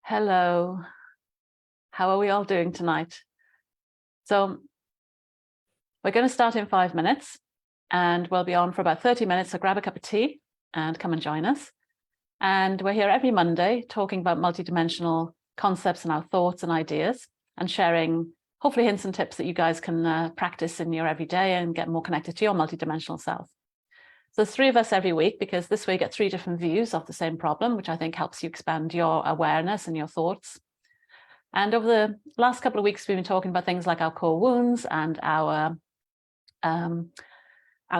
Hello, how are we all doing tonight? So we're going to start in 5 minutes and we'll be on for about 30 minutes. So grab a cup of tea and come and join us. And we're here every Monday talking about multidimensional concepts and our thoughts and ideas and sharing hopefully hints and tips that you guys can practice in your everyday and get more connected to your multidimensional self. So there's 3 of us every week because this way you get 3 different views of the same problem, which I think helps you expand your awareness and your thoughts. And over the last couple of weeks, we've been talking about things like our core wounds and our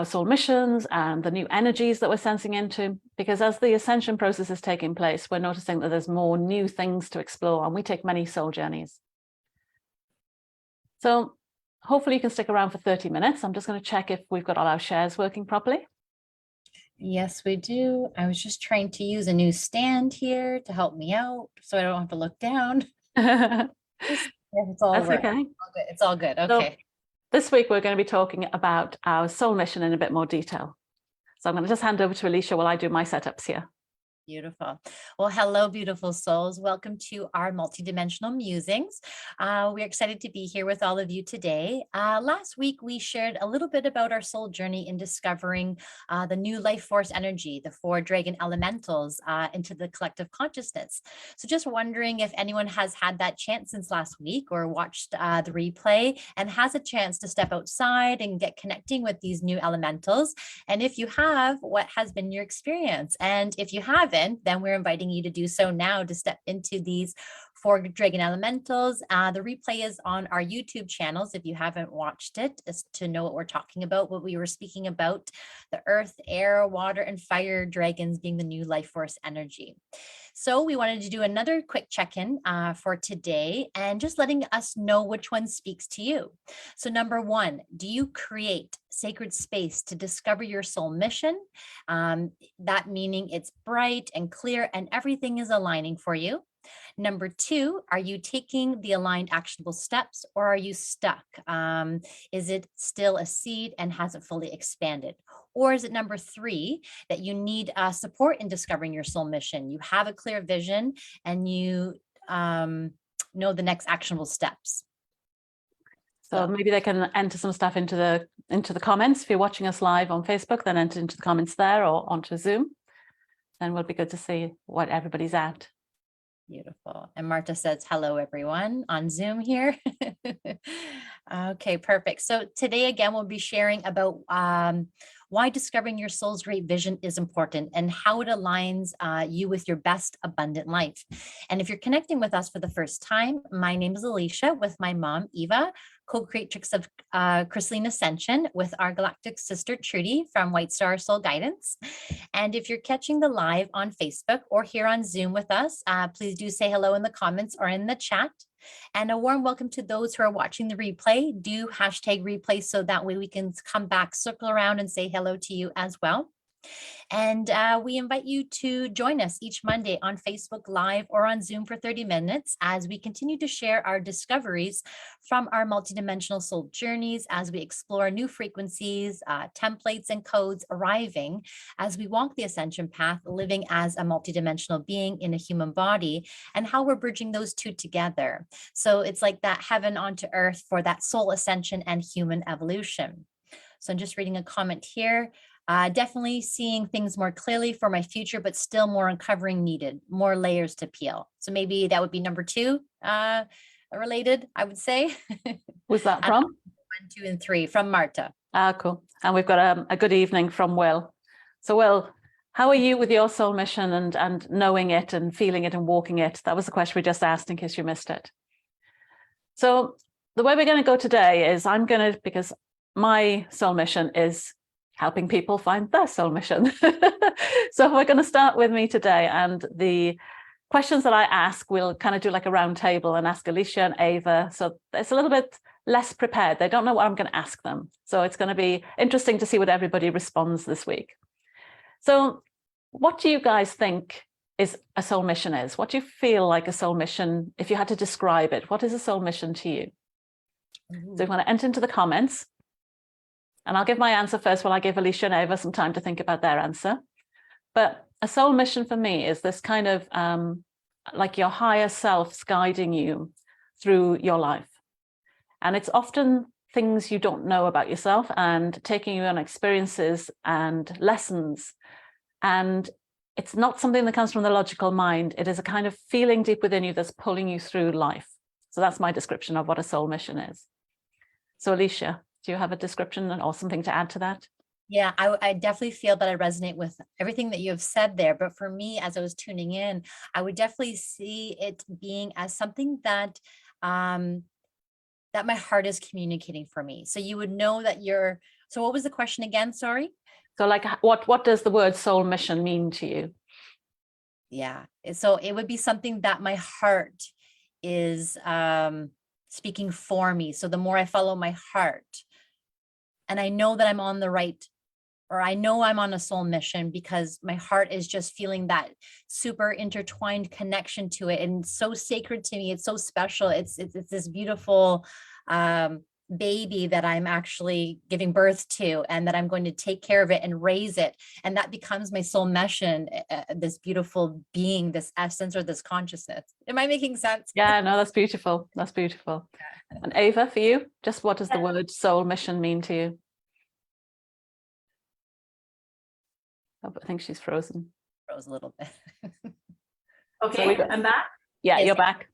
soul missions and the new energies that we're sensing into, because as the ascension process is taking place, we're noticing that there's more new things to explore, and we take many soul journeys. So hopefully you can stick around for 30 minutes. I'm just going to check if we've got all our shares working properly. Yes, we do. I was just trying to use a new stand here to help me out so I don't have to look down. It's all That's right. okay. It's all good. Okay. So this week, we're going to be talking about our soul mission in a bit more detail. So I'm going to just hand over to Alicia while I do my setups here. Beautiful. Well, hello, beautiful souls. Welcome to our multidimensional musings. We're excited to be here with all of you today. Last week, we shared a little bit about our soul journey in discovering the new life force energy, the 4 dragon elementals into the collective consciousness. So just wondering if anyone has had that chance since last week or watched the replay and has a chance to step outside and get connecting with these new elementals. And if you have, what has been your experience? And if you haven't, then we're inviting you to do so now to step into these 4 dragon elementals. The replay is on our YouTube channels if you haven't watched it, just to know what we're talking about, what we were speaking about, the earth, air, water, and fire dragons being the new life force energy. So we wanted to do another quick check-in for today and just letting us know which one speaks to you. So number 1, do you create sacred space to discover your soul mission? That meaning it's bright and clear and everything is aligning for you. Number 2, are you taking the aligned actionable steps or are you stuck? Is it still a seed and hasn't fully expanded? Or is it number 3, that you need support in discovering your soul mission? You have a clear vision and you know the next actionable steps. So maybe they can enter some stuff into the comments. If you're watching us live on Facebook, then enter into the comments there or onto Zoom. Then we'll be good to see what everybody's at. Beautiful. And Marta says, hello, everyone on Zoom here. Okay, perfect. So today, again, we'll be sharing about why discovering your soul's great vision is important and how it aligns you with your best abundant life. And if you're connecting with us for the first time, my name is Alicia with my mom, Eva, co-creatrix of Crystalline Ascension with our galactic sister Trudy from White Star Soul Guidance. And if you're catching the live on Facebook or here on Zoom with us, please do say hello in the comments or in the chat. And a warm welcome to those who are watching the replay. Do hashtag replay so that way we can come back, circle around and say hello to you as well. And we invite you to join us each Monday on Facebook Live or on Zoom for 30 minutes as we continue to share our discoveries from our multidimensional soul journeys as we explore new frequencies, templates, and codes arriving as we walk the ascension path, living as a multidimensional being in a human body, and how we're bridging those 2 together. So it's like that heaven onto earth for that soul ascension and human evolution. So I'm just reading a comment here. Definitely seeing things more clearly for my future, but still more uncovering needed, more layers to peel. So maybe that would be number 2 related, I would say. Who's that from? 1, 2, and 3 from Marta. Cool. And we've got a good evening from Will. So Will, how are you with your soul mission and knowing it and feeling it and walking it? That was the question we just asked in case you missed it. So the way we're going to go today is because my soul mission is helping people find their soul mission. So we're going to start with me today, and the questions that I ask, we'll kind of do like a round table and ask Alicia and Ava. So it's a little bit less prepared. They don't know what I'm going to ask them. So it's going to be interesting to see what everybody responds this week. So what do you guys think is a soul mission is? What do you feel like a soul mission, if you had to describe it? What is a soul mission to you? So you want to enter into the comments. And I'll give my answer first while I give Alicia and Ava some time to think about their answer. But a soul mission for me is this kind of like your higher self's guiding you through your life. And it's often things you don't know about yourself and taking you on experiences and lessons. And it's not something that comes from the logical mind. It is a kind of feeling deep within you that's pulling you through life. So that's my description of what a soul mission is. So Alicia, do you have a description or something to add to that? Yeah, I definitely feel that I resonate with everything that you have said there. But for me, as I was tuning in, I would definitely see it being as something that that my heart is communicating for me. So you would know that you're, so what was the question again? Sorry. So like, what does the word soul mission mean to you? Yeah. So it would be something that my heart is speaking for me. So the more I follow my heart, and I know that I'm on the right, or I know I'm on a soul mission because my heart is just feeling that super intertwined connection to it. And it's so sacred to me. It's so special. It's this beautiful baby that I'm actually giving birth to, and that I'm going to take care of it and raise it. And that becomes my soul mission, this beautiful being, this essence, or this consciousness. Am I making sense? Yeah, no, that's beautiful. That's beautiful. And Ava, for you, just what does the word soul mission mean to you? Oh, I think she's frozen. Froze a little bit. Okay, So I'm back. Yeah, Yes. you're back.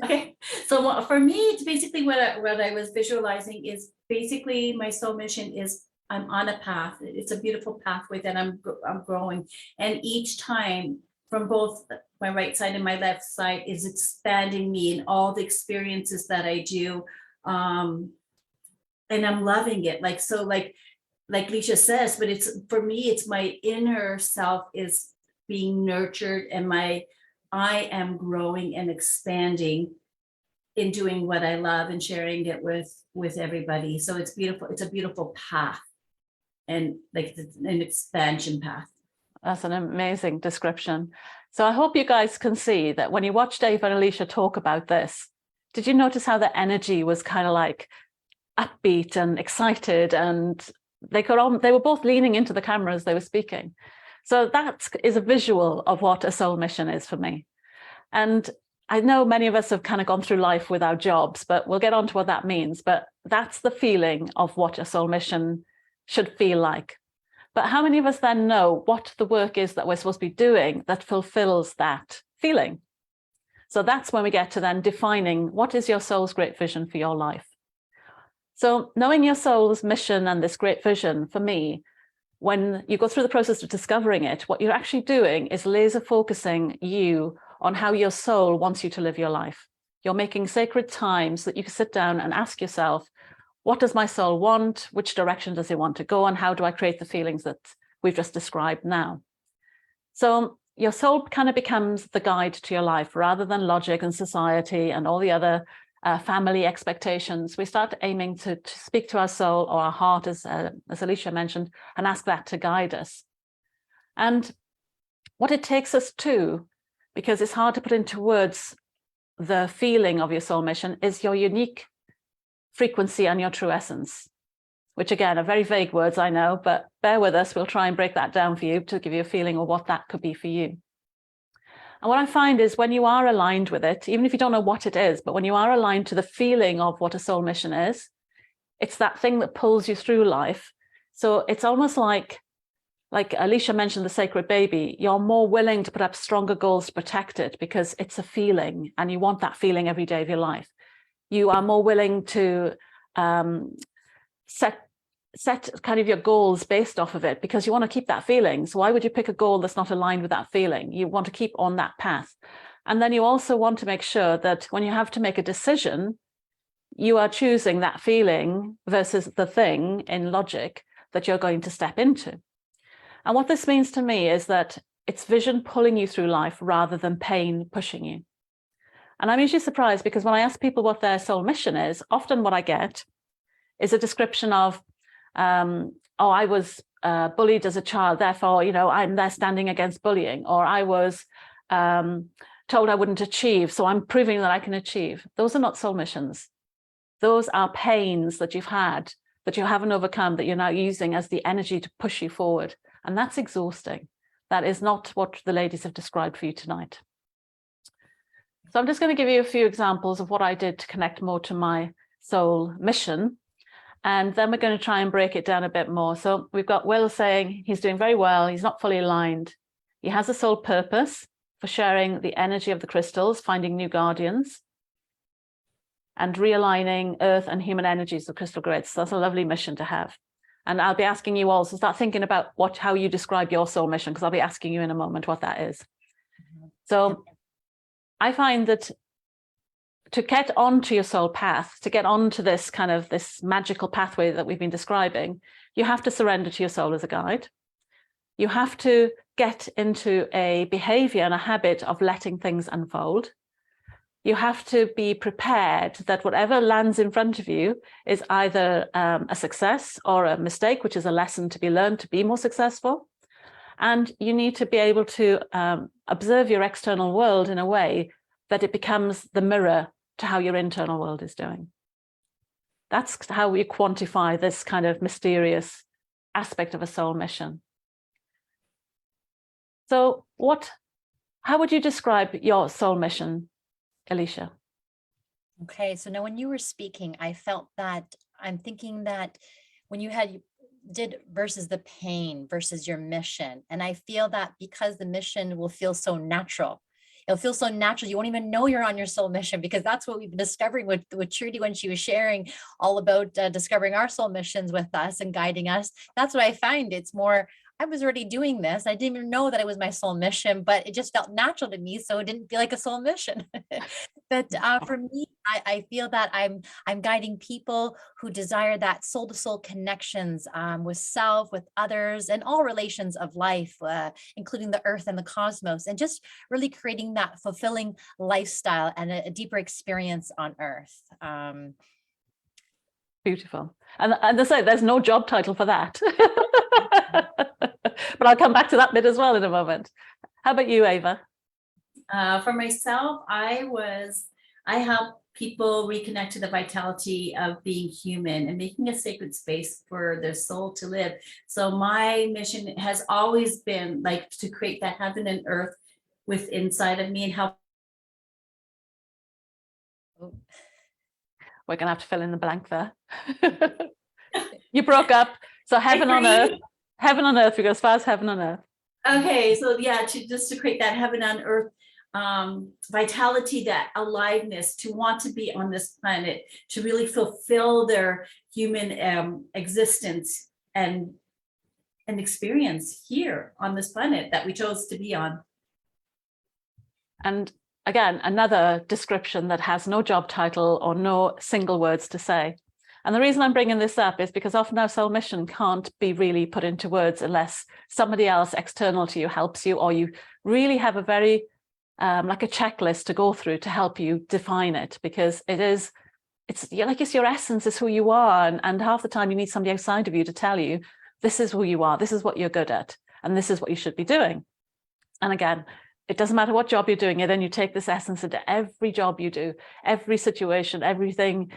Okay, so for me, it's basically what I was visualizing is basically my soul mission is I'm on a path. It's a beautiful pathway that I'm growing, and each time from both my right side and my left side is expanding me in all the experiences that I do, and I'm loving it. Like so, like Leisha says, but it's for me, it's my inner self is being nurtured, and I am growing and expanding in doing what I love and sharing it with everybody. So it's beautiful. It's a beautiful path, and like an expansion path. That's an amazing description. So I hope you guys can see that when you watched Ava and Alicia talk about this, did you notice how the energy was kind of like upbeat and excited, and they were both leaning into the camera as they were speaking. So that is a visual of what a soul mission is for me. And I know many of us have kind of gone through life with our jobs, but we'll get on to what that means. But that's the feeling of what a soul mission should feel like. But how many of us then know what the work is that we're supposed to be doing that fulfills that feeling? So that's when we get to then defining what is your soul's great vision for your life. So knowing your soul's mission and this great vision, for me, when you go through the process of discovering it, what you're actually doing is laser focusing you on how your soul wants you to live your life. You're making sacred time so that you can sit down and ask yourself, what does my soul want? Which direction does it want to go? And how do I create the feelings that we've just described now? So your soul kind of becomes the guide to your life rather than logic and society and all the other family expectations. We start aiming to speak to our soul or our heart, as Alicia mentioned, and ask that to guide us. And what it takes us to, because it's hard to put into words the feeling of your soul mission, is your unique frequency and your true essence, which again are very vague words, I know, but bear with us. We'll try and break that down for you to give you a feeling of what that could be for you. And what I find is when you are aligned with it, even if you don't know what it is, but when you are aligned to the feeling of what a soul mission is, it's that thing that pulls you through life. So it's almost like Alicia mentioned the sacred baby, you're more willing to put up stronger goals to protect it because it's a feeling and you want that feeling every day of your life. You are more willing to set kind of your goals based off of it because you want to keep that feeling. So why would you pick a goal that's not aligned with that feeling? You want to keep on that path. And then you also want to make sure that when you have to make a decision, you are choosing that feeling versus the thing in logic that you're going to step into. And what this means to me is that it's vision pulling you through life rather than pain pushing you. And I'm usually surprised because when I ask people what their soul mission is, often what I get is a description of, oh, I was bullied as a child, therefore, I'm there standing against bullying, or I was told I wouldn't achieve, so I'm proving that I can achieve. Those are not soul missions. Those are pains that you've had, that you haven't overcome, that you're now using as the energy to push you forward. And that's exhausting. That is not what the ladies have described for you tonight. So I'm just going to give you a few examples of what I did to connect more to my soul mission. And then we're going to try and break it down a bit more. So we've got Will saying he's doing very well. He's not fully aligned. He has a soul purpose for sharing the energy of the crystals, finding new guardians, and realigning earth and human energies of crystal grids. So that's a lovely mission to have. And I'll be asking you all to start thinking about how you describe your soul mission, because I'll be asking you in a moment what that is. So I find that to get onto your soul path, to get onto this kind of this magical pathway that we've been describing, you have to surrender to your soul as a guide. You have to get into a behavior and a habit of letting things unfold. You have to be prepared that whatever lands in front of you is either a success or a mistake, which is a lesson to be learned to be more successful. And you need to be able to observe your external world in a way that it becomes the mirror to how your internal world is doing. That's how we quantify this kind of mysterious aspect of a soul mission. So how would you describe your soul mission, Alicia? Okay, so now when you were speaking, I felt that I'm thinking that when you did versus the pain versus your mission, and I feel that because the mission will feel so natural. It'll feel so natural. You won't even know you're on your soul mission, because that's what we've been discovering with Trudy when she was sharing all about discovering our soul missions with us and guiding us. That's what I find. It's more, I was already doing this. I didn't even know that it was my soul mission, but it just felt natural to me. So it didn't feel like a soul mission. But for me, I feel that I'm guiding people who desire that soul to soul connections with self, with others, and all relations of life, including the earth and the cosmos, and just really creating that fulfilling lifestyle and a deeper experience on earth. Beautiful. And I say there's no job title for that. But I'll come back to that bit as well in a moment. How about you, Ava? For myself, I help people reconnect to the vitality of being human and making a sacred space for their soul to live. So my mission has always been like to create that heaven and earth inside of me and help. We're going to have to fill in the blank there. You broke up. So heaven on earth. Heaven on earth. We go as far as heaven on earth. Okay, so yeah, to create that heaven on earth vitality, that aliveness, to want to be on this planet, to really fulfill their human existence and experience here on this planet that we chose to be on. And again, another description that has no job title or no single words to say. And the reason I'm bringing this up is because often our soul mission can't be really put into words unless somebody else external to you helps you, or you really have a very like a checklist to go through to help you define it, because it's your essence, is who you are. And half the time you need somebody outside of you to tell you, this is who you are, this is what you're good at, and this is what you should be doing. And again, it doesn't matter what job you're doing, and then you take this essence into every job you do, every situation, everything,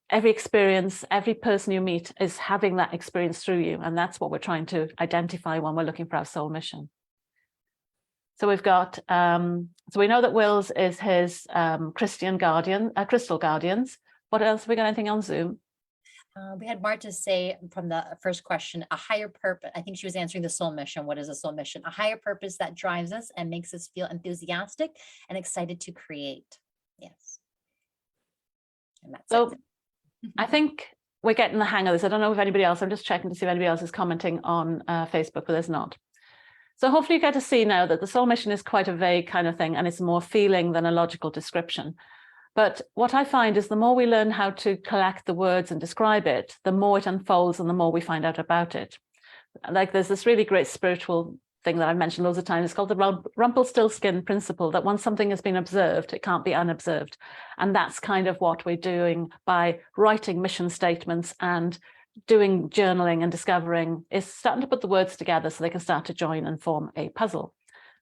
every experience, every person you meet is having that experience through you. And that's what we're trying to identify when we're looking for our soul mission. So we've got, so we know that Will's is his Christian guardian, crystal guardians. What else? Have we got anything on Zoom? We had Marta say from the first question, a higher purpose. I think she was answering the soul mission. What is a soul mission? A higher purpose that drives us and makes us feel enthusiastic and excited to create. Yes. And that's so it. I think we're getting the hang of this. I don't know if anybody else, I'm just checking to see if anybody else is commenting on Facebook, but there's not. So hopefully you get to see now that the soul mission is quite a vague kind of thing, and it's more feeling than a logical description. But what I find is the more we learn how to collect the words and describe it, the more it unfolds and the more we find out about it. Like there's this really great spiritual thing that I've mentioned loads of times. It's called the Rumpelstiltskin principle, that once something has been observed, it can't be unobserved. And that's kind of what we're doing by writing mission statements and doing journaling and discovering, is starting to put the words together so they can start to join and form a puzzle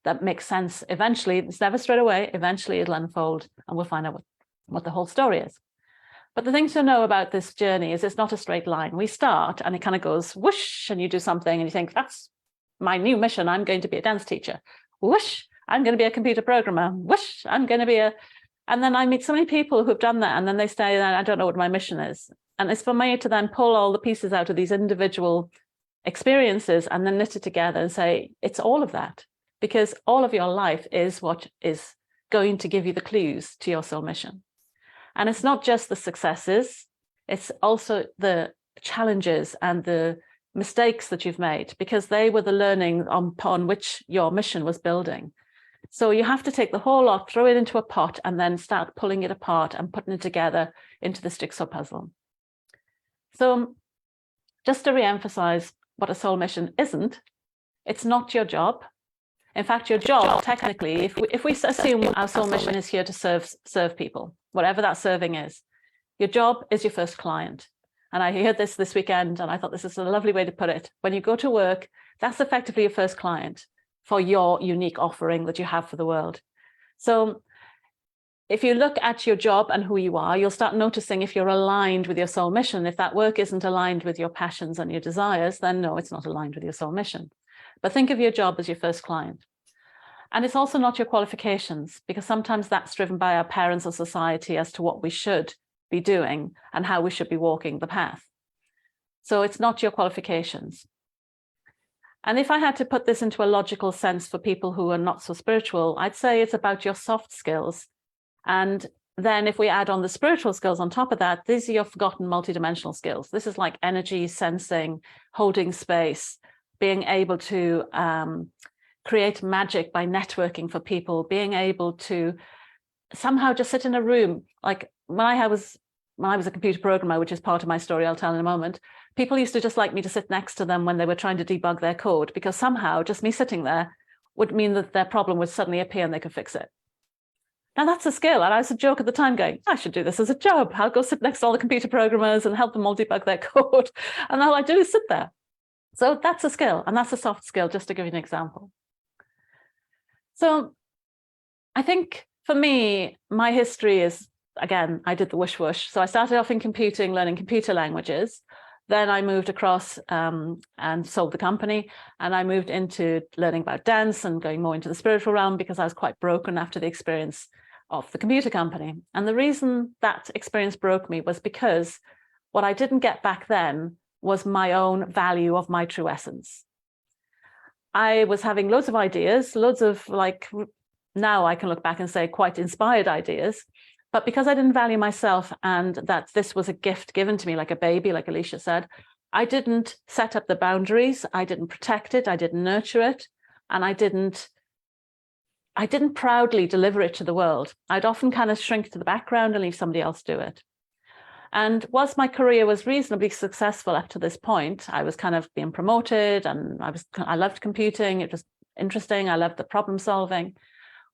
that makes sense. Eventually, it's never straight away, eventually it'll unfold and we'll find out what the whole story is. But the thing to know about this journey is it's not a straight line. We start and it kind of goes whoosh, and you do something and you think, that's my new mission. I'm going to be a dance teacher. Whoosh, I'm going to be a computer programmer. Whoosh, I'm going to be a And then I meet so many people who've done that, and then they say, I don't know what my mission is. And it's for me to then pull all the pieces out of these individual experiences and then knit it together and say, it's all of that, because all of your life is what is going to give you the clues to your soul mission. And it's not just the successes, it's also the challenges and the mistakes that you've made, because they were the learning upon which your mission was building. So you have to take the whole lot, throw it into a pot, and then start pulling it apart and putting it together into the jigsaw puzzle. So just to re-emphasize what a soul mission isn't, it's not your job. In fact, your job, technically, if we assume our soul mission is here to serve people, whatever that serving is, your job is your first client. And I heard this weekend, and I thought this is a lovely way to put it. When you go to work, that's effectively your first client for your unique offering that you have for the world. So if you look at your job and who you are, you'll start noticing if you're aligned with your soul mission. If that work isn't aligned with your passions and your desires, then no, it's not aligned with your soul mission. But think of your job as your first client. And it's also not your qualifications, because sometimes that's driven by our parents or society as to what we should be doing and how we should be walking the path. So it's not your qualifications. And if I had to put this into a logical sense for people who are not so spiritual, I'd say it's about your soft skills. And then if we add on the spiritual skills on top of that, these are your forgotten multidimensional skills. This is like energy, sensing, holding space, being able to create magic by networking for people, being able to somehow just sit in a room. Like when I was a computer programmer, which is part of my story I'll tell in a moment, people used to just like me to sit next to them when they were trying to debug their code, because somehow just me sitting there would mean that their problem would suddenly appear and they could fix it. Now that's a skill. And I was a joke at the time going, I should do this as a job. I'll go sit next to all the computer programmers and help them all debug their code. And all I do is sit there. So that's a skill, and that's a soft skill, just to give you an example. So I think for me, my history is, again, I did the whoosh whoosh. So I started off in computing, learning computer languages. Then I moved across and sold the company. And I moved into learning about dance and going more into the spiritual realm, because I was quite broken after the experience of the computer company. And the reason that experience broke me was because what I didn't get back then was my own value of my true essence. I was having loads of ideas, loads of, like, now I can look back and say quite inspired ideas, but because I didn't value myself and that this was a gift given to me like a baby, like Alicia said, I didn't set up the boundaries, I didn't protect it, I didn't nurture it, and I didn't proudly deliver it to the world. I'd often kind of shrink to the background and leave somebody else do it. And whilst my career was reasonably successful up to this point, I was kind of being promoted, and I loved computing, it was interesting, I loved the problem solving.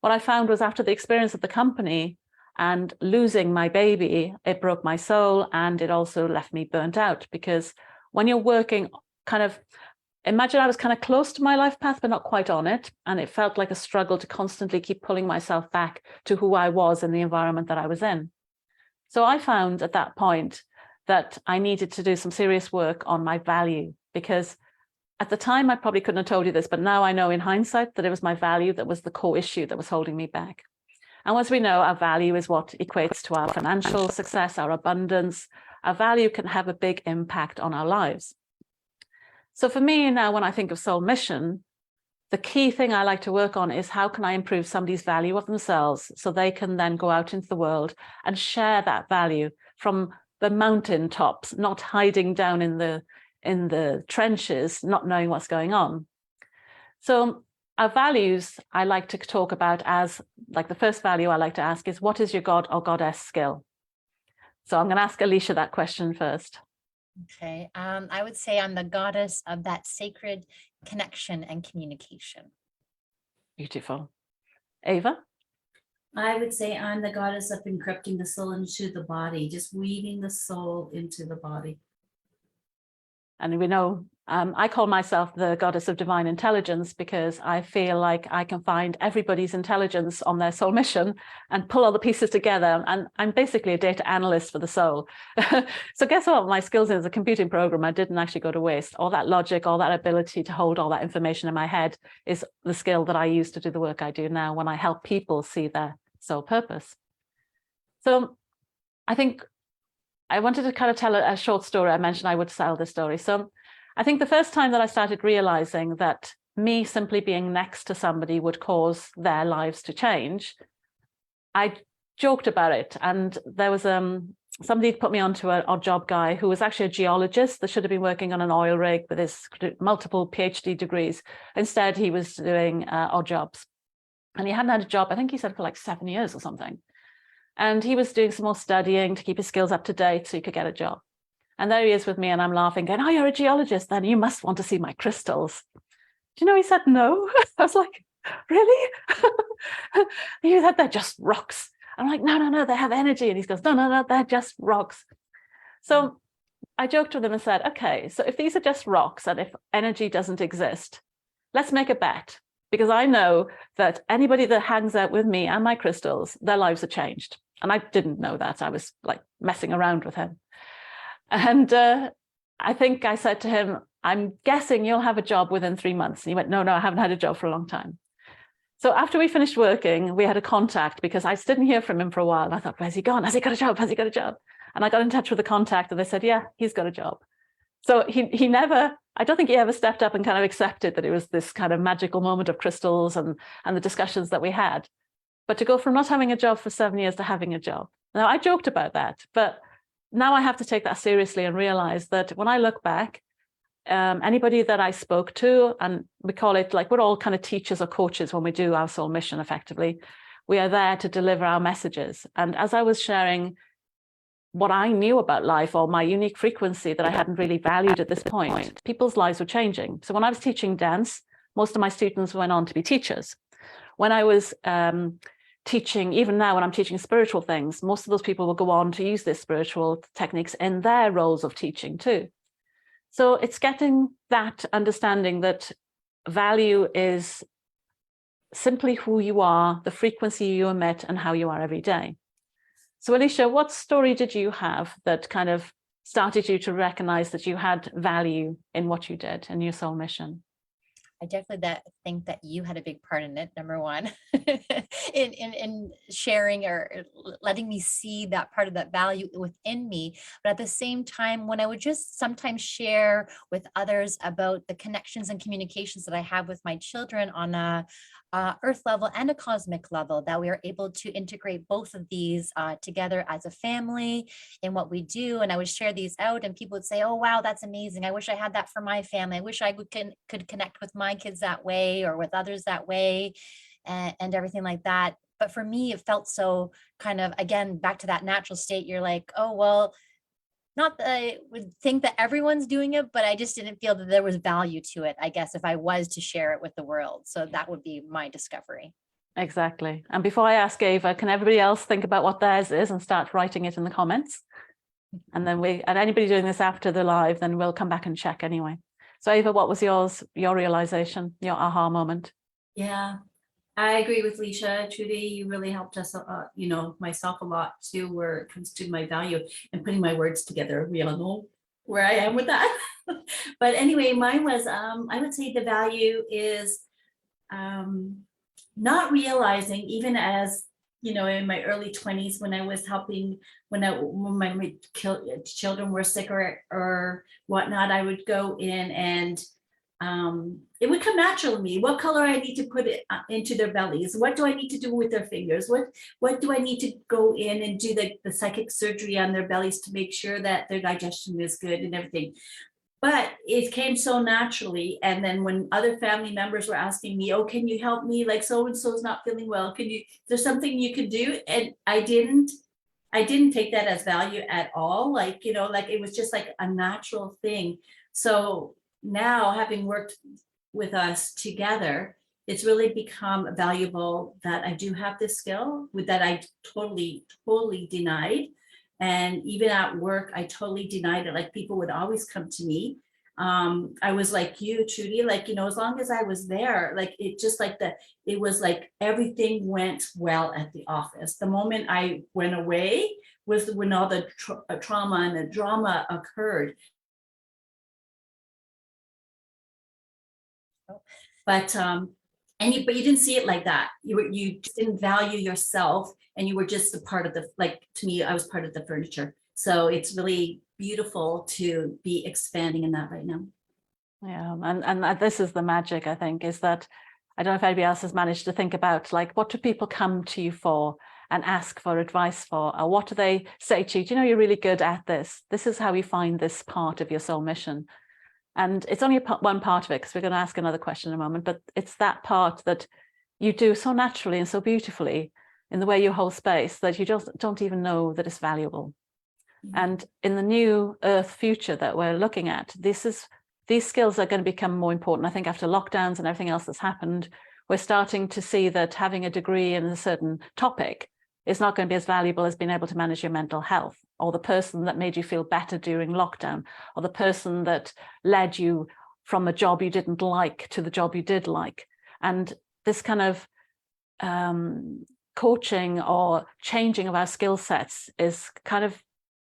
What I found was, after the experience of the company and losing my baby, it broke my soul, and it also left me burnt out, because when you're working kind of, imagine I was kind of close to my life path, but not quite on it. And it felt like a struggle to constantly keep pulling myself back to who I was in the environment that I was in. So I found at that point that I needed to do some serious work on my value, because at the time I probably couldn't have told you this, but now I know in hindsight that it was my value that was the core issue that was holding me back. And as we know, our value is what equates to our financial success, our abundance. Our value can have a big impact on our lives. So for me now, when I think of soul mission, the key thing I like to work on is, how can I improve somebody's value of themselves so they can then go out into the world and share that value from the mountain tops, not hiding down in the trenches, not knowing what's going on. So our values, I like to talk about as, like, the first value I like to ask is, what is your God or Goddess skill? So I'm going to ask Alicia that question first. Okay, I would say I'm the goddess of that sacred connection and communication. Beautiful. Ava? I would say I'm the goddess of encrypting the soul into the body, just weaving the soul into the body. And we know, I call myself the goddess of divine intelligence, because I feel like I can find everybody's intelligence on their soul mission and pull all the pieces together. And I'm basically a data analyst for the soul. So guess what? My skills as a computing programmer didn't actually go to waste. All that logic, all that ability to hold all that information in my head is the skill that I use to do the work I do now when I help people see their soul purpose. So I think I wanted to kind of tell a short story. I mentioned I would tell this story. So I think the first time that I started realizing that me simply being next to somebody would cause their lives to change, I joked about it. And there was somebody put me onto an odd job guy who was actually a geologist that should have been working on an oil rig with his multiple PhD degrees. Instead, he was doing odd jobs. And he hadn't had a job, I think he said, for like 7 years or something. And he was doing some more studying to keep his skills up to date so he could get a job. And there he is with me, and I'm laughing, going, "Oh, you're a geologist, then you must want to see my crystals." Do you know, he said no. I was like, "Really?" He said, "They're just rocks." I'm like, no, they have energy. And he goes, no, they're just rocks. So I joked with him and said, okay, so if these are just rocks and if energy doesn't exist, let's make a bet. Because I know that anybody that hangs out with me and my crystals, their lives are changed. And I didn't know that. I was like messing around with him. And I think I said to him, "I'm guessing you'll have a job within 3 months." And he went, no, I haven't had a job for a long time. So after we finished working, we had a contact because I didn't hear from him for a while. And I thought, where's he gone? Has he got a job? Has he got a job? And I got in touch with the contact and they said, yeah, he's got a job. So he never, I don't think he ever stepped up and kind of accepted that it was this kind of magical moment of crystals and the discussions that we had. But to go from not having a job for 7 years to having a job. Now, I joked about that, but now I have to take that seriously and realize that when I look back, anybody that I spoke to, and we call it like, we're all kind of teachers or coaches when we do our soul mission effectively. We are there to deliver our messages. And as I was sharing what I knew about life or my unique frequency that I hadn't really valued at this point, people's lives were changing. So when I was teaching dance, most of my students went on to be teachers. When I was teaching, even now when I'm teaching spiritual things, most of those people will go on to use their spiritual techniques in their roles of teaching too. So it's getting that understanding that value is simply who you are, the frequency you emit, and how you are every day. So Alicia, what story did you have that kind of started you to recognize that you had value in what you did in your soul mission? I definitely think that you had a big part in it, number one, in sharing or letting me see that part of that value within me. But at the same time, when I would just sometimes share with others about the connections and communications that I have with my children on a earth level and a cosmic level, that we are able to integrate both of these together as a family in what we do. And I would share these out and people would say, "Oh, wow, that's amazing. I wish I had that for my family. I wish I could connect with my kids that way or with others that way," and everything like that. But for me, it felt so kind of, again, back to that natural state. You're like, oh, well, not that I would think that everyone's doing it, but I just didn't feel that there was value to it, I guess, if I was to share it with the world. So that would be my discovery. Exactly. And before I ask Ava, can everybody else think about what theirs is and start writing it in the comments? And then and anybody doing this after the live, then we'll come back and check anyway. So Ava, what was your realization, your aha moment? Yeah, I agree with Leisha. Trudy, you really helped us, myself a lot too, where it comes to my value and putting my words together. We all know where I am with that. But anyway, mine was, I would say the value is not realizing, even as, in my early 20s, when I was helping, when my children were sick or whatnot, I would go in and it would come natural to me what color I need to put it into their bellies. What do I need to do with their fingers? What do I need to go in and do the psychic surgery on their bellies to make sure that their digestion is good and everything. But it came so naturally. And then when other family members were asking me, "Oh, can you help me? Like so-and-so's not feeling well. There's something you can do?" And I didn't take that as value at all. Like it was just like a natural thing. So now, having worked with us together, it's really become valuable that I do have this skill that I totally denied. And even at work, I totally denied it. Like people would always come to me. I was like you, Trudy, like, as long as I was there, like it just like it was like everything went well at the office. The moment I went away was when all the trauma and the drama occurred. But but you didn't see it like that. You just didn't value yourself, and you were just a part of the, like, to me, I was part of the furniture. So it's really beautiful to be expanding in that right now. Yeah, and this is the magic, I think, is that I don't know if anybody else has managed to think about, like, what do people come to you for and ask for advice for? Or what do they say to you? Do you know, you're really good at this. This is how you find this part of your soul mission. And it's only one part of it, because we're going to ask another question in a moment, but it's that part that you do so naturally and so beautifully in the way you hold space that you just don't even know that it's valuable. And in the new Earth future that we're looking at, these skills are going to become more important. I think after lockdowns and everything else that's happened, we're starting to see that having a degree in a certain topic is not going to be as valuable as being able to manage your mental health, or the person that made you feel better during lockdown, or the person that led you from a job you didn't like to the job you did like. And this kind of coaching or changing of our skill sets is kind of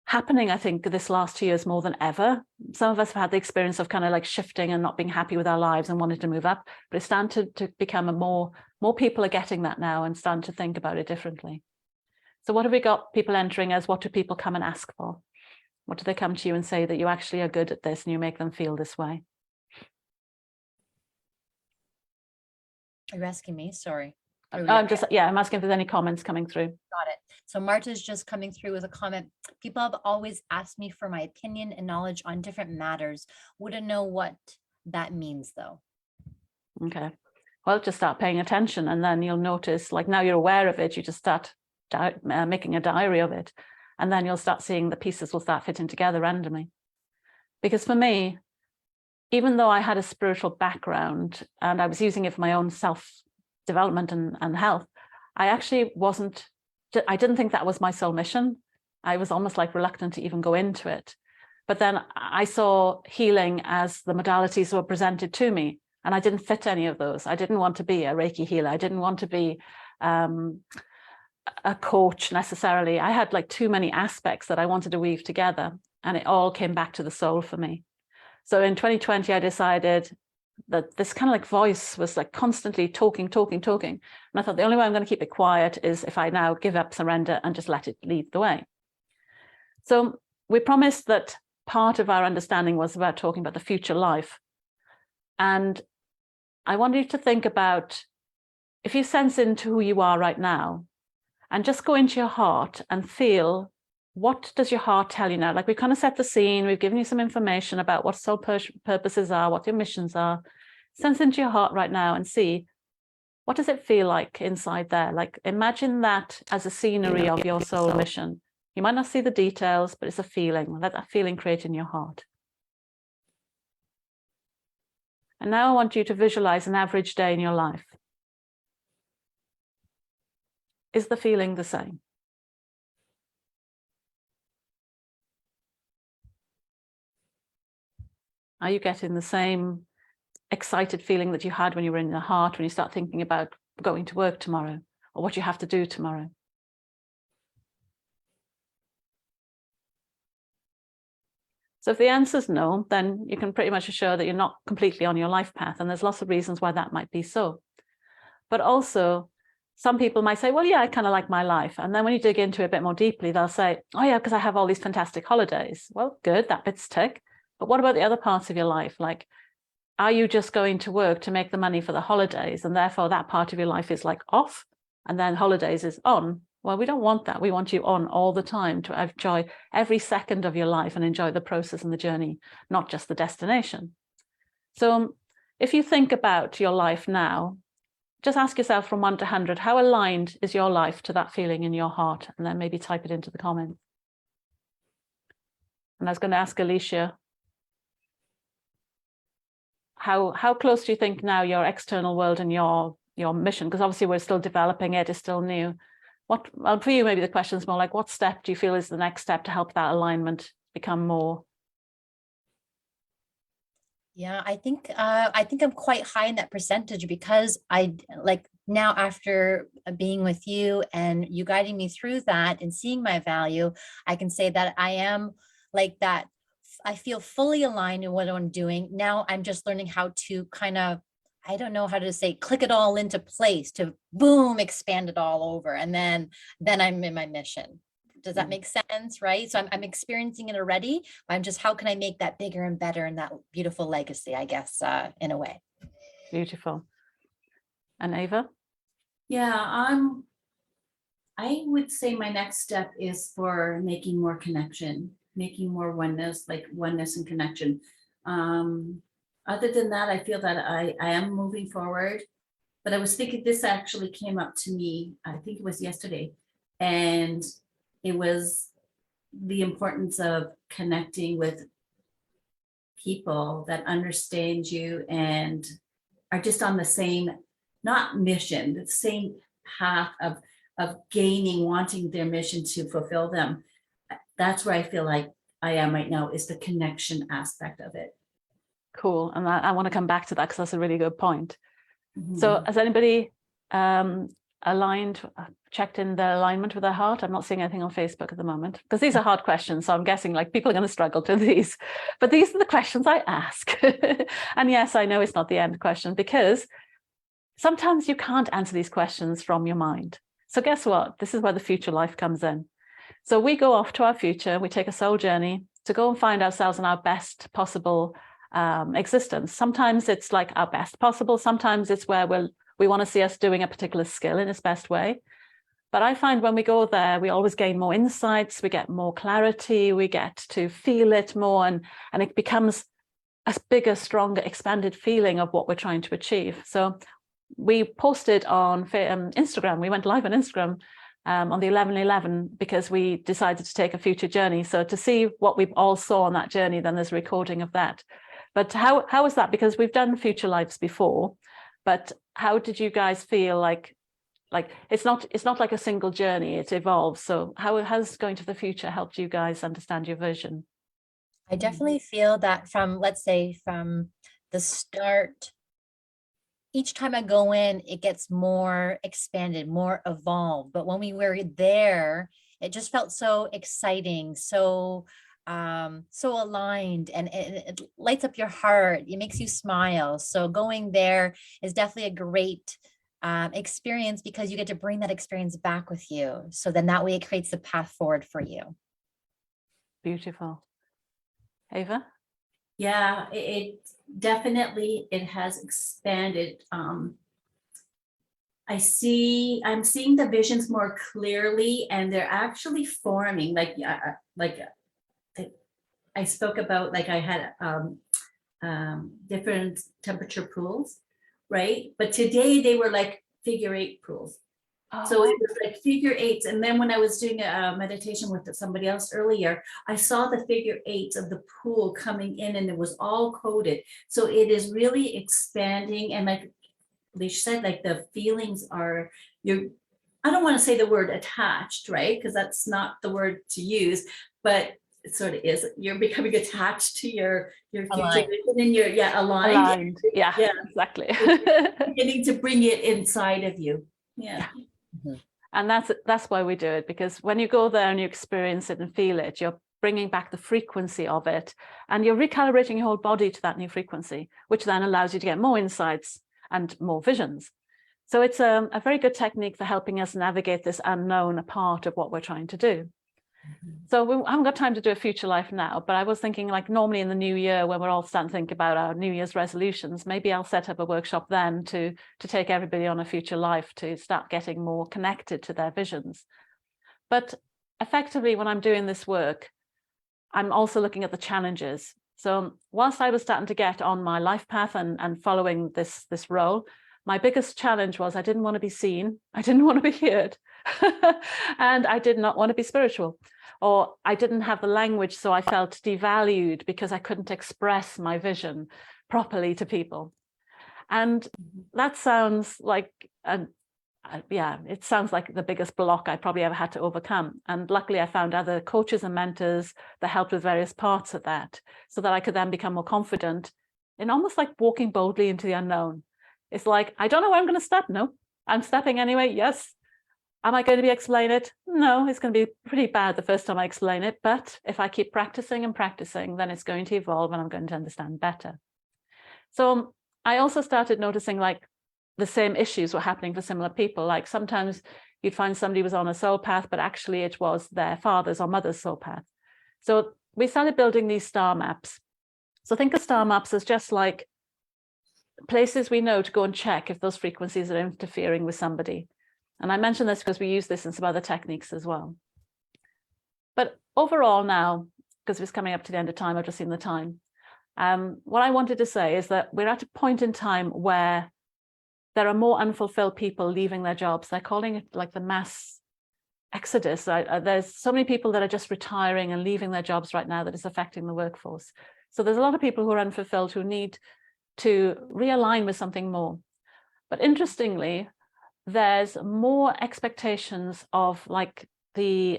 happening, I think, this last 2 years more than ever. Some of us have had the experience of kind of like shifting and not being happy with our lives and wanting to move up, but it's starting to become more people are getting that now and starting to think about it differently. So what have we got people entering as? What do people come and ask for? What do they come to you and say that you actually are good at this and you make them feel this way? Are you asking me? Sorry. I'm asking if there's any comments coming through. Got it. So Marta's just coming through with a comment. People have always asked me for my opinion and knowledge on different matters. Wouldn't know what that means though. Okay. Well, just start paying attention, and then you'll notice, like, now you're aware of it, you just start making a diary of it, and then you'll start seeing the pieces will start fitting together randomly. Because for me, even though I had a spiritual background and I was using it for my own self-development and health, I didn't think that was my soul mission. I was almost like reluctant to even go into it. But then I saw healing as the modalities were presented to me, and I didn't fit any of those. I didn't want to be a Reiki healer. I didn't want to be a coach necessarily. I had like too many aspects that I wanted to weave together, and it all came back to the soul for me. So in 2020, I decided that this kind of like voice was like constantly talking. And I thought the only way I'm going to keep it quiet is if I now give up, surrender, and just let it lead the way. So we promised that part of our understanding was about talking about the future life. And I want you to think about, if you sense into who you are right now, and just go into your heart and feel, what does your heart tell you now? Like, we've kind of set the scene, we've given you some information about what soul purposes are, what your missions are. Sense into your heart right now and see, what does it feel like inside there? Like, imagine that as a scenery of your soul mission. You might not see the details, but it's a feeling. Let that feeling create in your heart. And now I want you to visualize an average day in your life. Is the feeling the same? Are you getting the same excited feeling that you had when you were in your heart, when you start thinking about going to work tomorrow or what you have to do tomorrow? So if the answer is no, then you can pretty much assure that you're not completely on your life path. And there's lots of reasons why that might be so. But also, some people might say, well, yeah, I kind of like my life. And then when you dig into it a bit more deeply, they'll say, oh yeah, because I have all these fantastic holidays. Well, good, that bit's tick. But what about the other parts of your life? Like, are you just going to work to make the money for the holidays, and therefore that part of your life is like off, and then holidays is on? Well, we don't want that. We want you on all the time to enjoy every second of your life and enjoy the process and the journey, not just the destination. So if you think about your life now, just ask yourself from 1 to 100, how aligned is your life to that feeling in your heart? And then maybe type it into the comments. And I was going to ask Alicia, how close do you think now your external world and your mission, because obviously we're still developing it, it's still new. Well, for you, maybe the question is more like, what step do you feel is the next step to help that alignment become more? Yeah, I think I'm quite high in that percentage, because I, like, now after being with you and you guiding me through that and seeing my value, I can say that I am like that. I feel fully aligned in what I'm doing. Now I'm just learning how to kind of, I don't know how to say, click it all into place to boom, expand it all over. And then I'm in my mission. Does that make sense? Right. So I'm experiencing it already. I'm just, how can I make that bigger and better and that beautiful legacy, I guess, in a way. Beautiful. And Ava? Yeah, I would say my next step is for making more connection, making more oneness, like oneness and connection. Other than that, I feel that I am moving forward. But I was thinking, this actually came up to me, I think it was yesterday, and it was the importance of connecting with people that understand you and are just on the same, not mission, the same path of gaining, wanting their mission to fulfill them. That's where I feel like I am right now, is the connection aspect of it. Cool. And I want to come back to that because that's a really good point. Mhm. So has anybody checked in their alignment with their heart? I'm not seeing anything on Facebook at the moment because these are hard questions. So I'm guessing like people are going to struggle to these, but these are the questions I ask. And yes, I know it's not the end question because sometimes you can't answer these questions from your mind. So guess what? This is where the future life comes in. So we go off to our future, we take a soul journey to go and find ourselves in our best possible existence. Sometimes it's like our best possible. Sometimes it's where we want to see us doing a particular skill in its best way. But I find when we go there, we always gain more insights, we get more clarity, we get to feel it more, and it becomes a bigger, stronger, expanded feeling of what we're trying to achieve. So we posted on Instagram, we went live on Instagram on the 11/11 because we decided to take a future journey. So to see what we all saw on that journey, then there's a recording of that. But how was that? Because we've done future lives before, but how did you guys feel like it's not like a single journey, it evolves. So how has going to the future helped you guys understand your vision? I definitely feel that from, let's say, from the start, each time I go in, it gets more expanded, more evolved. But when we were there, it just felt so exciting, so aligned, and it lights up your heart. It makes you smile. So going there is definitely a great experience because you get to bring that experience back with you. So then that way it creates the path forward for you. Beautiful. Ava? Yeah, it definitely, it has expanded. I'm seeing the visions more clearly, and they're actually forming. Like I spoke about, like I had different temperature pools, right? But today they were like figure 8 pools. So it was like figure 8s. And then when I was doing a meditation with somebody else earlier, I saw the figure 8s of the pool coming in, and it was all coded. So it is really expanding. And like Leash said, like the feelings are, I don't want to say the word attached, right? Because that's not the word to use, but it sort of is. You're becoming attached to your future Aligned. and you're aligned. Yeah, Yeah. exactly. Beginning to bring it inside of you. Yeah. And that's why we do it, because when you go there and you experience it and feel it, you're bringing back the frequency of it, and you're recalibrating your whole body to that new frequency, which then allows you to get more insights and more visions. So it's a very good technique for helping us navigate this unknown part of what we're trying to do. So we haven't got time to do a future life now, but I was thinking, like, normally in the new year, when we're all starting to think about our New Year's resolutions, maybe I'll set up a workshop then to take everybody on a future life to start getting more connected to their visions. But effectively, when I'm doing this work, I'm also looking at the challenges. So whilst I was starting to get on my life path and following this role, my biggest challenge was I didn't want to be seen, I didn't want to be heard, and I did not want to be spiritual, or I didn't have the language, so I felt devalued because I couldn't express my vision properly to people. And that sounds like, it sounds like the biggest block I probably ever had to overcome. And luckily I found other coaches and mentors that helped with various parts of that, so that I could then become more confident in almost like walking boldly into the unknown. It's like, I don't know where I'm going to step. No, I'm stepping anyway. Yes. Am I going to be explain it? No, it's going to be pretty bad the first time I explain it. But if I keep practicing and practicing, then it's going to evolve and I'm going to understand better. So I also started noticing like the same issues were happening for similar people. Like sometimes you'd find somebody was on a soul path, but actually it was their father's or mother's soul path. So we started building these star maps. So think of star maps as just like places we know to go and check if those frequencies are interfering with somebody. And I mention this because we use this in some other techniques as well. But overall now, because it's coming up to the end of time, I've just seen the time. What I wanted to say is that we're at a point in time where there are more unfulfilled people leaving their jobs. They're calling it like the mass exodus. There's so many people that are just retiring and leaving their jobs right now that is affecting the workforce. So there's a lot of people who are unfulfilled who need to realign with something more. But interestingly, there's more expectations of like the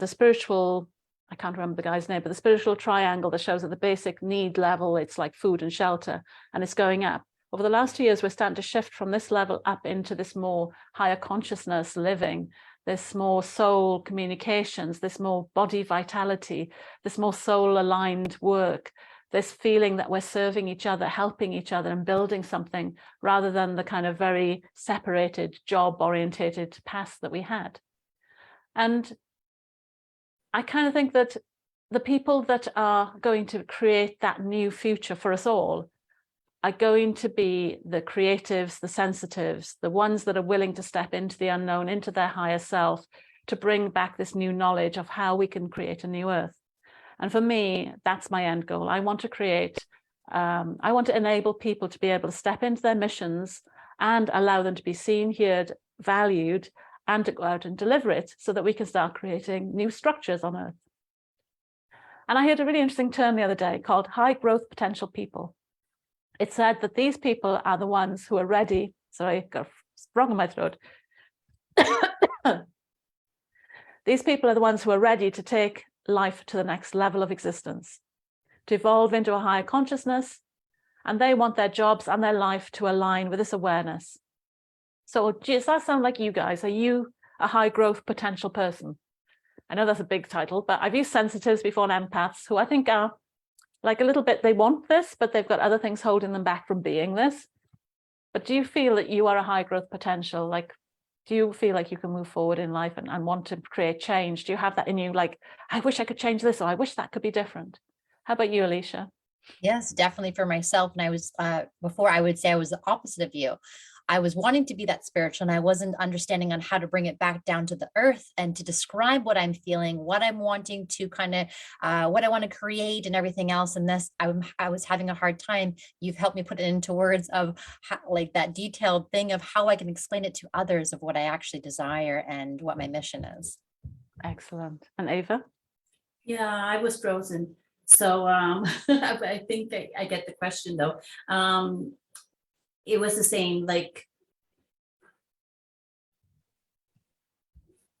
spiritual, I can't remember the guy's name, but the spiritual triangle that shows at the basic need level, it's like food and shelter, and it's going up. Over the last 2 years, we're starting to shift from this level up into this more higher consciousness living, this more soul communications, this more body vitality, this more soul aligned work, this feeling that we're serving each other, helping each other and building something rather than the kind of very separated job orientated past that we had. And I kind of think that the people that are going to create that new future for us all are going to be the creatives, the sensitives, the ones that are willing to step into the unknown, into their higher self, to bring back this new knowledge of how we can create a new earth. And for me, that's my end goal. I want to create, I want to enable people to be able to step into their missions and allow them to be seen, heard, valued, and to go out and deliver it so that we can start creating new structures on Earth. And I heard a really interesting term the other day called high growth potential people. It said that these people are the ones who are ready. Sorry, got a frog in my throat. These people are the ones who are ready to take life to the next level of existence, to evolve into a higher consciousness, and they want their jobs and their life to align with this awareness. So does that sound like you guys? Are you a high growth potential person? I know that's a big title, but I've used sensitives before and empaths who I think are like a little bit, they want this, but they've got other things holding them back from being this. But do you feel that you are a high growth potential? Like, do you feel like you can move forward in life and want to create change? Do you have that in you? Like, I wish I could change this, or I wish that could be different. How about you, Alicia? Yes, definitely for myself. And I was, before I would say I was the opposite of you. I was wanting to be that spiritual and I wasn't understanding on how to bring it back down to the earth and to describe what I'm feeling, what I'm wanting to kind of, what I want to create and everything else. And this, I was having a hard time. You've helped me put it into words of how, like that detailed thing of how I can explain it to others of what I actually desire and what my mission is. Excellent. And Ava? Yeah, I was frozen. So I think that I get the question though. It was the same, like,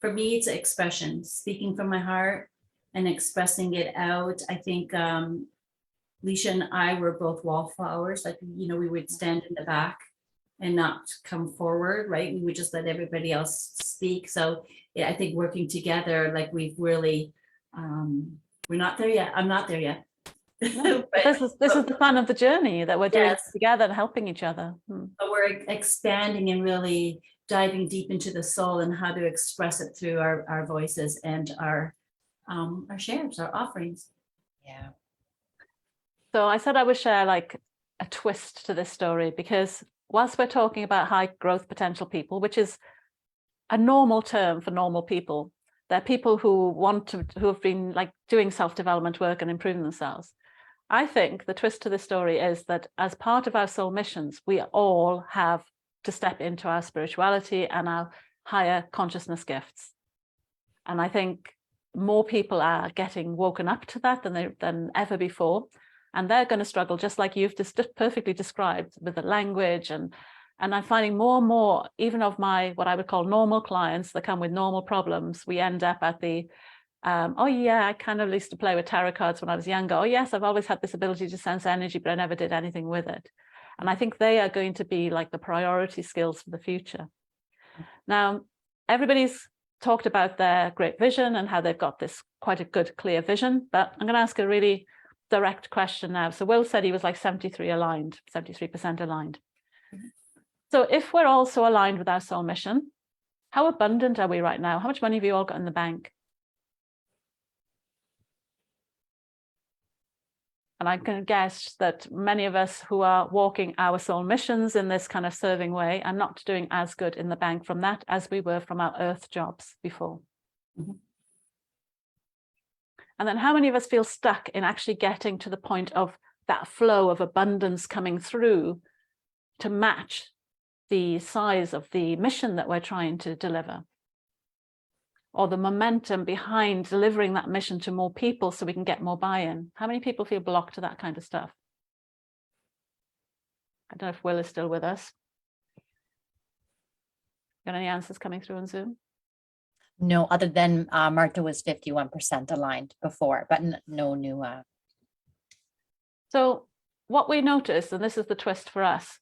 for me, it's an expression, speaking from my heart and expressing it out. I think Leisha and I were both wallflowers. Like, you know, we would stand in the back and not come forward, right? We would just let everybody else speak. So yeah, I think working together, like we've really, we're not there yet. I'm not there yet. No, but this is the fun of the journey that we're doing together and helping each other. But we're expanding and really diving deep into the soul and how to express it through our voices and our shares, our offerings. Yeah. So I said I would share like a twist to this story, because whilst we're talking about high growth potential people, which is a normal term for normal people, they're people who have been like doing self-development work and improving themselves. I think the twist to this story is that as part of our soul missions, we all have to step into our spirituality and our higher consciousness gifts. And I think more people are getting woken up to that than ever before. And they're going to struggle, just like you've just perfectly described, with the language. And I'm finding more and more, even of my, what I would call normal clients that come with normal problems, we end up at the, oh yeah, I kind of used to play with tarot cards when I was younger. Oh yes, I've always had this ability to sense energy, but I never did anything with it. And I think they are going to be like the priority skills for the future. Now, everybody's talked about their great vision and how they've got this quite a good, clear vision, but I'm going to ask a really direct question now. So Will said he was like 73% aligned. So if we're also aligned with our soul mission, how abundant are we right now? How much money have you all got in the bank? And I can guess that many of us who are walking our soul missions in this kind of serving way are not doing as good in the bank from that as we were from our earth jobs before. And then how many of us feel stuck in actually getting to the point of that flow of abundance coming through to match the size of the mission that we're trying to deliver? Or the momentum behind delivering that mission to more people so we can get more buy-in. How many people feel blocked to that kind of stuff? I don't know if Will is still with us. Got any answers coming through on Zoom? No, other than Martha was 51% aligned before, but no new. So what we noticed, and this is the twist for us,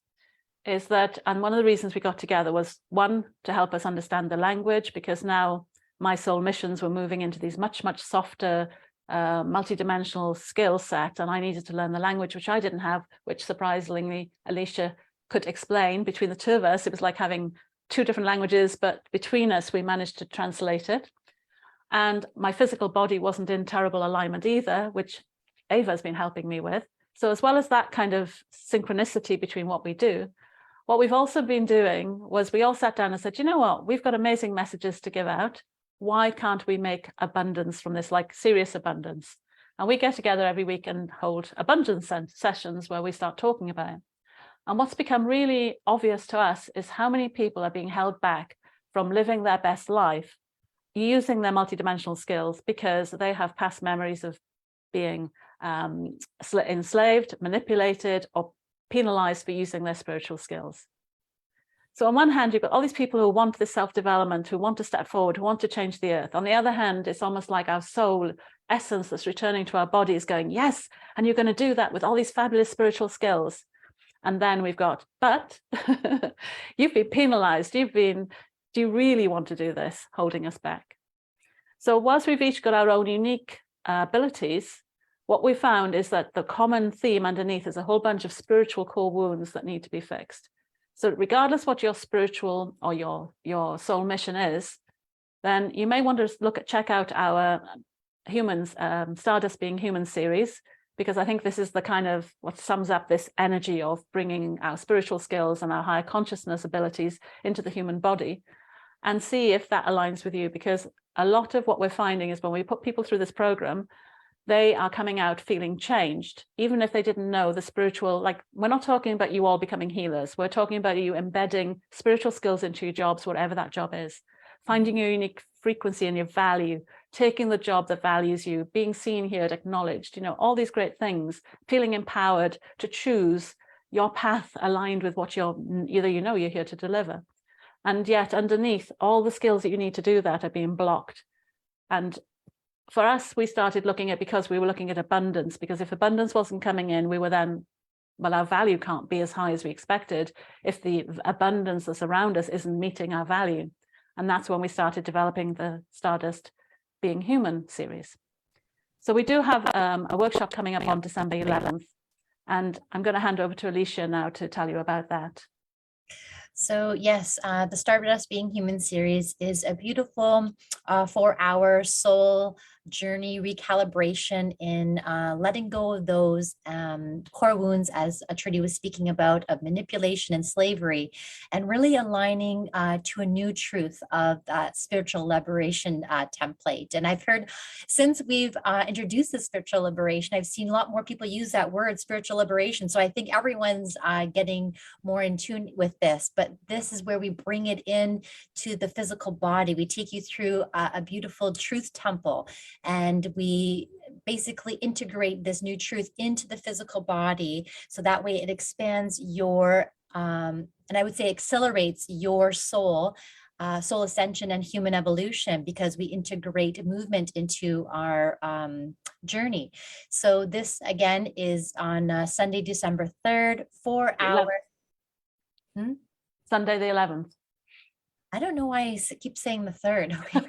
is that, and one of the reasons we got together was, one, to help us understand the language, because now my soul missions were moving into these much softer, multidimensional skill set, and I needed to learn the language, which I didn't have, which surprisingly Alicia could explain. Between the two of us, it was like having two different languages, but between us, we managed to translate it. And my physical body wasn't in terrible alignment either, which Ava's been helping me with. So as well as that kind of synchronicity between what we do, what we've also been doing was we all sat down and said, you know what, we've got amazing messages to give out. Why can't we make abundance from this, like serious abundance? And we get together every week and hold abundance sessions where we start talking about it. And what's become really obvious to us is how many people are being held back from living their best life using their multidimensional skills because they have past memories of being enslaved, manipulated, or penalized for using their spiritual skills. So on one hand, you've got all these people who want this self-development, who want to step forward, who want to change the earth. On the other hand, it's almost like our soul essence that's returning to our bodies going, yes, and you're going to do that with all these fabulous spiritual skills. And then we've got, but you've been penalized. Do you really want to do this? Holding us back. So whilst we've each got our own unique abilities, what we found is that the common theme underneath is a whole bunch of spiritual core wounds that need to be fixed. So regardless what your spiritual or your soul mission is, then you may want to check out our humans, Stardust Being Human series, because I think this is the kind of what sums up this energy of bringing our spiritual skills and our higher consciousness abilities into the human body, and see if that aligns with you. Because a lot of what we're finding is when we put people through this program, they are coming out feeling changed, even if they didn't know the spiritual, like we're not talking about you all becoming healers. We're talking about you embedding spiritual skills into your jobs, whatever that job is, finding your unique frequency and your value, taking the job that values you, being seen, heard, acknowledged, you know, all these great things, feeling empowered to choose your path aligned with what you're here to deliver. And yet underneath, all the skills that you need to do that are being blocked. And for us, we started looking at, because we were looking at abundance, because if abundance wasn't coming in, we were then, well, our value can't be as high as we expected if the abundance that's around us isn't meeting our value. And that's when we started developing the Stardust Being Human series. So we do have a workshop coming up on December 11th, and I'm going to hand over to Alicia now to tell you about that. So yes, the Stardust Being Human series is a beautiful 4-hour soul journey recalibration in letting go of those core wounds, as Trudy was speaking about, of manipulation and slavery, and really aligning to a new truth of that spiritual liberation template. And I've heard, since we've introduced the spiritual liberation, I've seen a lot more people use that word, spiritual liberation. So I think everyone's getting more in tune with this, but this is where we bring it in to the physical body. We take you through a beautiful truth temple, and we basically integrate this new truth into the physical body. So that way it expands your, and I would say accelerates your soul ascension and human evolution, because we integrate movement into our journey. So this again is on Sunday, December 3rd, 4 hours. Sunday the 11th. I don't know why I keep saying the 3rd. Okay.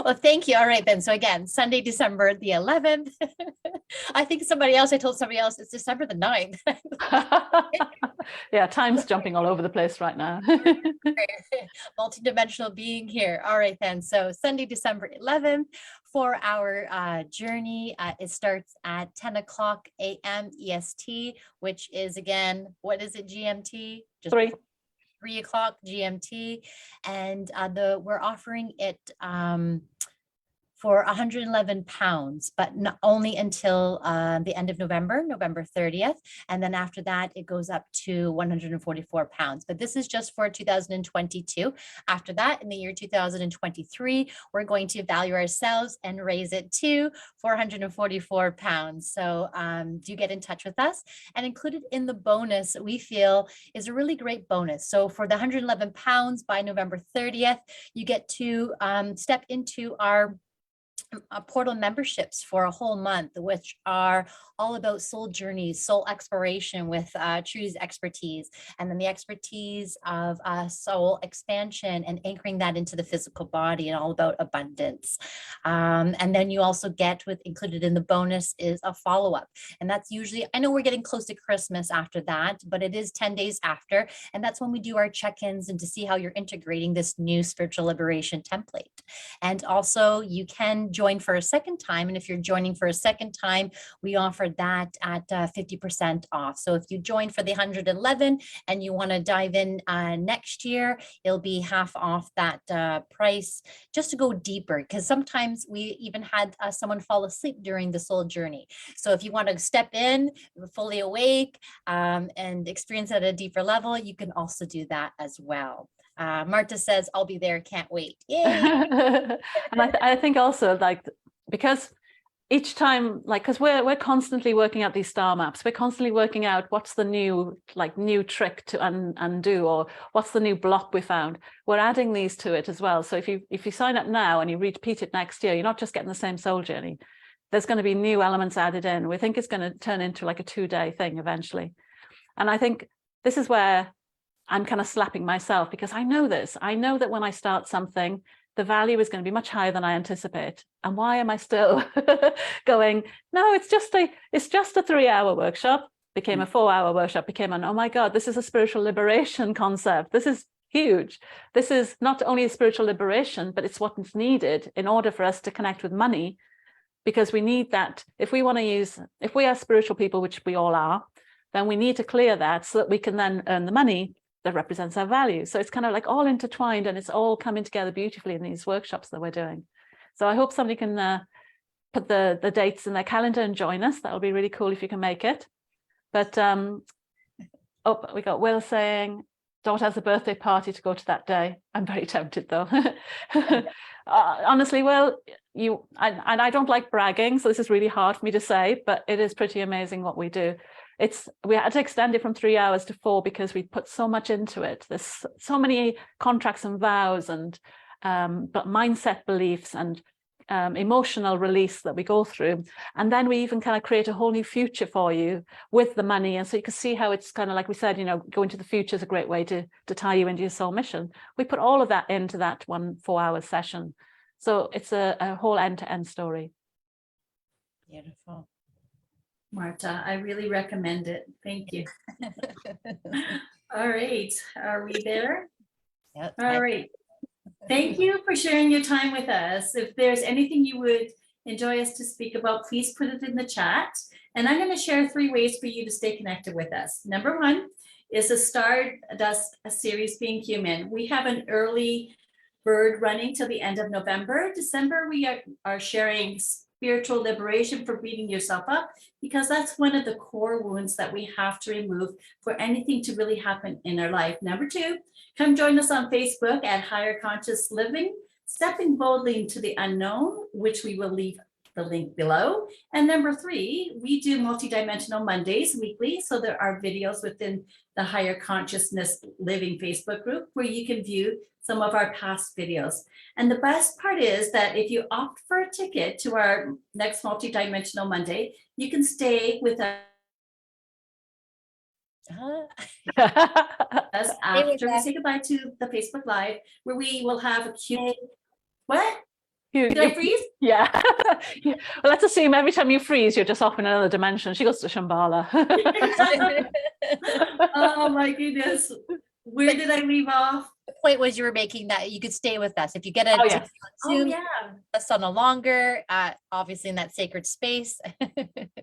Well, thank you. All right, then. So again, Sunday, December the 11th, I think I told somebody else it's December the 9th. Yeah, time's jumping all over the place right now. Multidimensional being here. All right, then. So Sunday, December 11th, 4-hour journey. It starts at 10 o'clock a.m. EST, which is, again, what is it, GMT? Just 3 o'clock GMT. And we're offering it for 111 pounds, but not only until the end of November, November 30th. And then after that, it goes up to 144 pounds. But this is just for 2022. After that, in the year 2023, we're going to value ourselves and raise it to 444 pounds. So do get in touch with us. And included in the bonus, we feel is a really great bonus. So for the 111 pounds by November 30th, you get to step into our portal memberships for a whole month, which are all about soul journeys, soul exploration with Trudy's expertise, and then the expertise of soul expansion and anchoring that into the physical body, and all about abundance. And then you also get, with included in the bonus, is a follow-up. And that's usually, I know we're getting close to Christmas after that, but it is 10 days after. And that's when we do our check-ins and to see how you're integrating this new spiritual liberation template. And also you can join for a second time. And if you're joining for a second time, we offer that at 50% off. So if you join for the 111 and you want to dive in next year, it'll be half off that price, just to go deeper. Because sometimes we even had someone fall asleep during the soul journey. So if you want to step in fully awake and experience at a deeper level, you can also do that as well. Marta says, I'll be there, can't wait. Yay. And I think also, like, because each time, like, because we're constantly working out these star maps, we're constantly working out what's the new trick to undo, or what's the new block we found. We're adding these to it as well. So if you sign up now and you repeat it next year, you're not just getting the same soul journey. There's going to be new elements added in. We think it's going to turn into like a 2-day thing eventually. And I think this is where I'm kind of slapping myself, because I know this. I know that when I start something, the value is going to be much higher than I anticipate. And why am I still going, no, it's just a 3-hour workshop, became a 4-hour workshop, became an, oh my God, this is a spiritual liberation concept. This is huge. This is not only a spiritual liberation, but it's what's needed in order for us to connect with money, because we need that. If we are spiritual people, which we all are, then we need to clear that so that we can then earn the money that represents our value. So it's kind of like all intertwined, and it's all coming together beautifully in these workshops that we're doing. So I hope somebody can put the dates in their calendar and join us. That'll be really cool if you can make it. But oh, we got Will saying, daughter has a birthday party to go to that day. I'm very tempted though. Honestly, Will, I don't like bragging, so this is really hard for me to say, but it is pretty amazing what we do. We had to extend it from 3 hours to 4 because we put so much into it. There's so many contracts and vows and but mindset beliefs and emotional release that we go through. And then we even kind of create a whole new future for you with the money. And so you can see how it's kind of like we said, going to the future is a great way to tie you into your soul mission. We put all of that into that 1 4-hour session. So it's a whole end-to-end story. Beautiful. Marta, I really recommend it. Thank you. All right. Are we there? Yep. All right. Thank you for sharing your time with us. If there's anything you would enjoy us to speak about, please put it in the chat. And I'm going to share 3 ways for you to stay connected with us. Number 1 is the Stardust series, Being Human. We have an early bird running till the end of November. December, we are sharing spiritual liberation for beating yourself up, because that's one of the core wounds that we have to remove for anything to really happen in our life. Number 2, come join us on Facebook at Higher Conscious Living, Stepping Boldly into the Unknown, which we will leave the link below. And number 3, we do multidimensional Mondays weekly. So there are videos within the Higher Consciousness Living Facebook group where you can view some of our past videos. And the best part is that if you opt for a ticket to our next multidimensional Monday, you can stay with us after we say goodbye to the Facebook Live, where we will have a Q&A. What? Did I freeze? Yeah. Well, let's assume every time you freeze, you're just off in another dimension. She goes to Shambhala. Oh my goodness. Where did I leave off? The point was you were making that you could stay with us if you get a Oh, yes. Zoom, Yeah, us on a longer, obviously in that sacred space.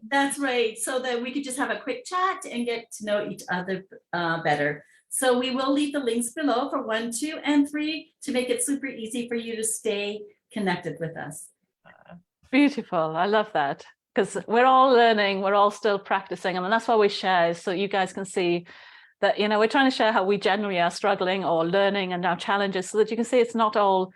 that's right. So that we could just have a quick chat and get to know each other better. So we will leave the links below for 1, 2, and 3 to make it super easy for you to stay connected with us. Beautiful. I love that, because we're all learning, we're all still practicing, and that's why we share, so you guys can see that, you know, we're trying to share how we generally are struggling or learning and our challenges, so that you can see it's not all,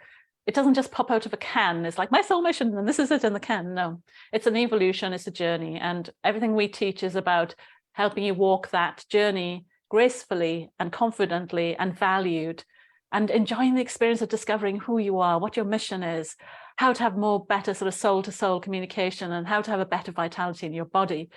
it doesn't just pop out of a can. It's like my soul mission and this is it in the can. No, it's an evolution, it's a journey, and everything we teach is about helping you walk that journey gracefully and confidently and valued, and enjoying the experience of discovering who you are, what your mission is, how to have more better sort of soul to soul communication, and how to have a better vitality in your body.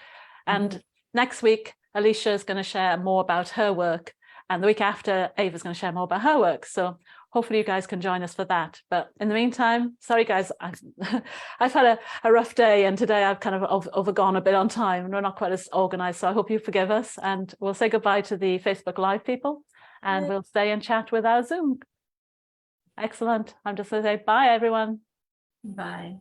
And next week, Alicia is going to share more about her work, and the week after, Ava's going to share more about her work. So hopefully you guys can join us for that. But in the meantime, sorry guys, I've had a rough day, and today I've kind of overgone a bit on time and we're not quite as organized. So I hope you forgive us, and we'll say goodbye to the Facebook Live people, and we'll stay and chat with our Zoom. Excellent. I'm just going to say bye, everyone. Bye.